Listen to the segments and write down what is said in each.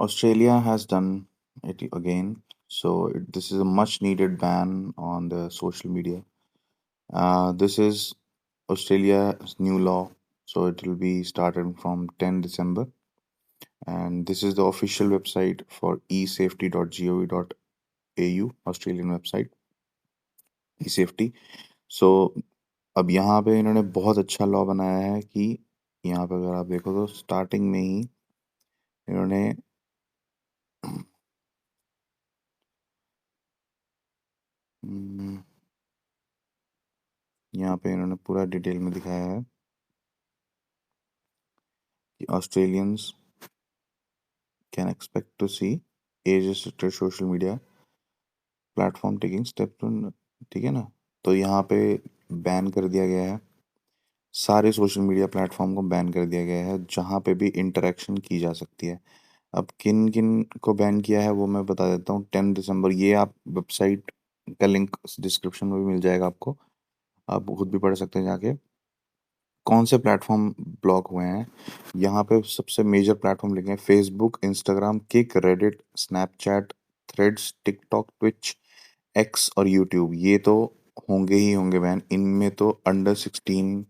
Australia has done it again. So this is a much needed ban on the social media. This is Australia's new law. So it will be started from 10 December. And this is the official website for esafety.gov.au, Australian website, eSafety. सो अब यहाँ पे इन्होंने बहुत अच्छा law बनाया है कि यहाँ पे अगर आप देखो तो स्टार्टिंग में ही इन्होंने यहाँ पे इन्होंने पूरा डिटेल में दिखाया है कि Australians can expect to see age restricted social media platform taking step to, ठीक है ना। तो यहाँ पे बैन कर दिया गया है, सारे सोशल मीडिया प्लेटफॉर्म को बैन कर दिया गया है जहाँ पे भी इंटरेक्शन की जा सकती है। अब किन किन को बैन किया है वो मैं बता देता हूँ। 10 दिसंबर, ये आप वेबसाइट का लिंक डिस्क्रिप्शन में भी मिल जाएगा आपको, आप खुद भी पढ़ सकते हैं जाके कौन से प्लेटफॉर्म ब्लॉक हुए हैं। यहाँ पे सबसे मेजर प्लेटफॉर्म लिखे हैं: Facebook, Instagram, kick, Reddit, Snapchat, threads, TikTok, Twitch, x और यूट्यूब। ये तो होंगे ही होंगे बैन। इनमें तो अंडर 16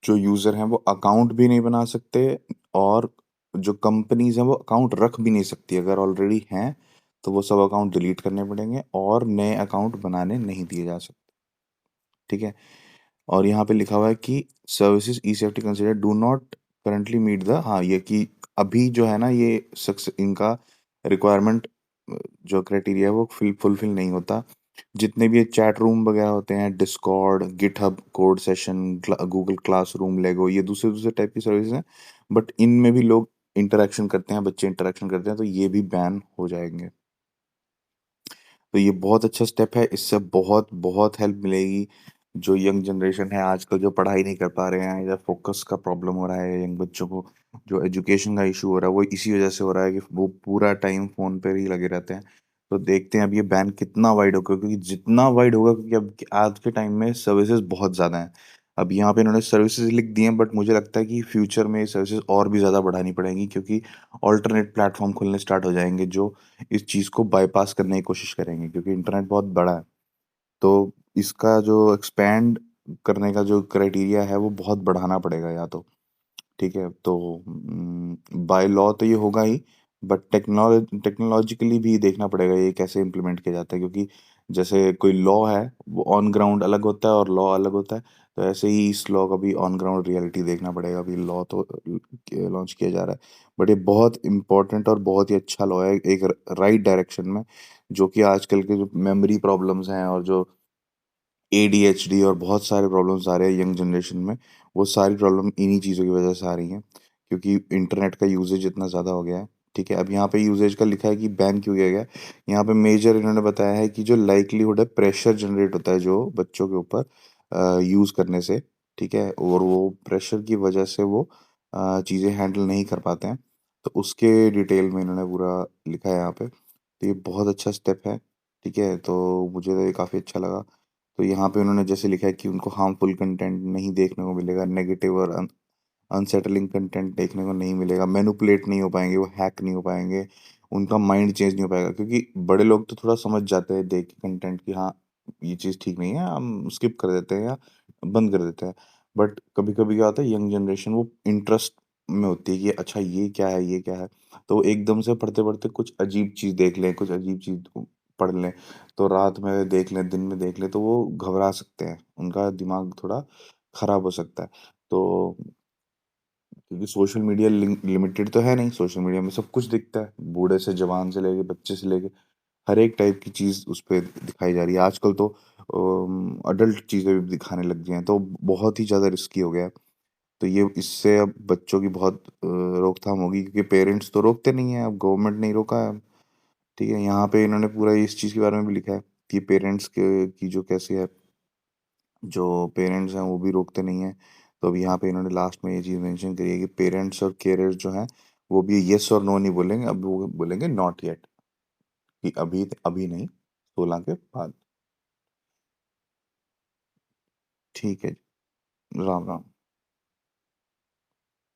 जो यूज़र हैं वो अकाउंट भी नहीं बना सकते, और जो कंपनीज हैं वो अकाउंट रख भी नहीं सकती। अगर ऑलरेडी हैं तो वो सब अकाउंट डिलीट करने पड़ेंगे और नए अकाउंट बनाने नहीं दिए जा सकते, ठीक है। और यहाँ पे लिखा हुआ है कि services e safety consider do not currently meet the, हाँ ये कि अभी जो है ना ये इनका रिक्वायरमेंट, जो क्राइटेरिया है वो फुलफिल नहीं होता। जितने भी ये चैट रूम वगैरह होते हैं, Discord, GitHub, code session, Google classroom, Lego, ये दूसरे दूसरे टाइप की सर्विस हैं, बट इनमें भी लोग इंटरेक्शन करते हैं, बच्चे इंटरेक्शन करते हैं, तो ये भी बैन हो जाएंगे। तो ये बहुत अच्छा स्टेप है, इससे बहुत बहुत हेल्प मिलेगी। जो यंग जनरेशन है आजकल, जो पढ़ाई नहीं कर पा रहे हैं या फोकस का प्रॉब्लम हो रहा है यंग बच्चों को, जो एजुकेशन का इशू हो रहा है वो इसी वजह से हो रहा है कि वो पूरा टाइम फोन पर ही लगे रहते हैं। तो देखते हैं अब ये बैन कितना वाइड होगा, क्योंकि जितना वाइड होगा, क्योंकि अब आज के टाइम में सर्विसेज बहुत ज़्यादा हैं। अब यहाँ पे इन्होंने सर्विसेज लिख दिए हैं, बट मुझे लगता है कि फ्यूचर में ये सर्विसेज और भी ज़्यादा बढ़ानी पड़ेंगी, क्योंकि ऑल्टरनेट प्लेटफॉर्म खुलने स्टार्ट हो जाएंगे जो इस चीज़ को बाईपास करने की कोशिश करेंगे, क्योंकि इंटरनेट बहुत बड़ा है। तो इसका जो एक्सपैंड करने का जो क्राइटेरिया है वो बहुत बढ़ाना पड़ेगा या तो, ठीक है। तो बाय लॉ तो ये होगा ही, बट टेक्नोलॉजिकली भी देखना पड़ेगा ये कैसे इम्प्लीमेंट किया जाता है, क्योंकि जैसे कोई लॉ है वो ऑन ग्राउंड अलग होता है और लॉ अलग होता है। तो ऐसे ही इस लॉ का भी ऑन ग्राउंड रियलिटी देखना पड़ेगा। अभी लॉ तो लॉन्च किया जा रहा है, बट ये बहुत इंपॉर्टेंट और बहुत ही अच्छा लॉ है, एक राइट डायरेक्शन में। जो कि आजकल के जो मेमोरी प्रॉब्लम्स हैं और जो एडीएचडी और बहुत सारे प्रॉब्लम्स आ रहे हैं यंग जनरेशन में, वो सारी प्रॉब्लम इन्हीं चीज़ों की वजह से आ रही हैं, क्योंकि इंटरनेट का यूजेज इतना ज़्यादा हो गया है, ठीक है। अब यहाँ पे यूजेज का लिखा है कि बैन क्यों किया गया है। यहाँ पे मेजर इन्होंने बताया है कि जो लाइकलीहुड है, प्रेशर जनरेट होता है जो बच्चों के ऊपर यूज़ करने से, ठीक है, और वो प्रेशर की वजह से वो चीज़ें हैंडल नहीं कर पाते हैं। तो उसके डिटेल में इन्होंने पूरा लिखा है यहाँ पे। तो ये बहुत अच्छा स्टेप है, ठीक है। तो मुझे तो ये काफ़ी अच्छा लगा। तो यहाँ पे उन्होंने जैसे लिखा है कि उनको हार्मफुल कंटेंट नहीं देखने को मिलेगा, नेगेटिव और अनसेटलिंग कंटेंट देखने को नहीं मिलेगा, मैनिपुलेट नहीं हो पाएंगे, वो हैक नहीं हो पाएंगे, उनका माइंड चेंज नहीं हो पाएगा। क्योंकि बड़े लोग तो थोड़ा समझ जाते हैं देख के कंटेंट कि हाँ ये चीज़ ठीक नहीं है, हम स्किप कर देते हैं या बंद कर देते हैं। बट कभी कभी क्या होता है, यंग जनरेशन वो इंटरेस्ट में होती है कि अच्छा ये क्या है, ये क्या है। तो एकदम से पढ़ते पढ़ते कुछ अजीब चीज़ देख लें, कुछ अजीब चीज़ पढ़ लें, तो रात में देख लें, दिन में देख लें, तो वो घबरा सकते हैं, उनका दिमाग थोड़ा खराब हो सकता है। तो क्योंकि सोशल मीडिया लिमिटेड तो है नहीं, सोशल मीडिया में सब कुछ दिखता है, बूढ़े से जवान से लेके बच्चे से लेके हर एक टाइप की चीज़ उस पे दिखाई जा रही है आजकल। तो अडल्ट चीज़ें भी दिखाने लग गए हैं, तो बहुत ही ज़्यादा रिस्की हो गया है। तो ये इससे अब बच्चों की बहुत रोकथाम होगी, क्योंकि पेरेंट्स तो रोकते नहीं है, अब गवर्नमेंट नहीं रोका है, ठीक है। यहाँ पे इन्होंने पूरा इस चीज़ के बारे में भी लिखा है कि पेरेंट्स के की जो कैसे है, जो पेरेंट्स हैं वो भी रोकते नहीं हैं। तो अब यहाँ पे इन्होंने लास्ट में ये चीज़ मेंशन करी है कि पेरेंट्स और केयरर्स जो हैं वो भी यस और नो नहीं बोलेंगे, अब वो बोलेंगे नॉट येट, कि अभी अभी नहीं, 16 के बाद। ठीक है, राम राम।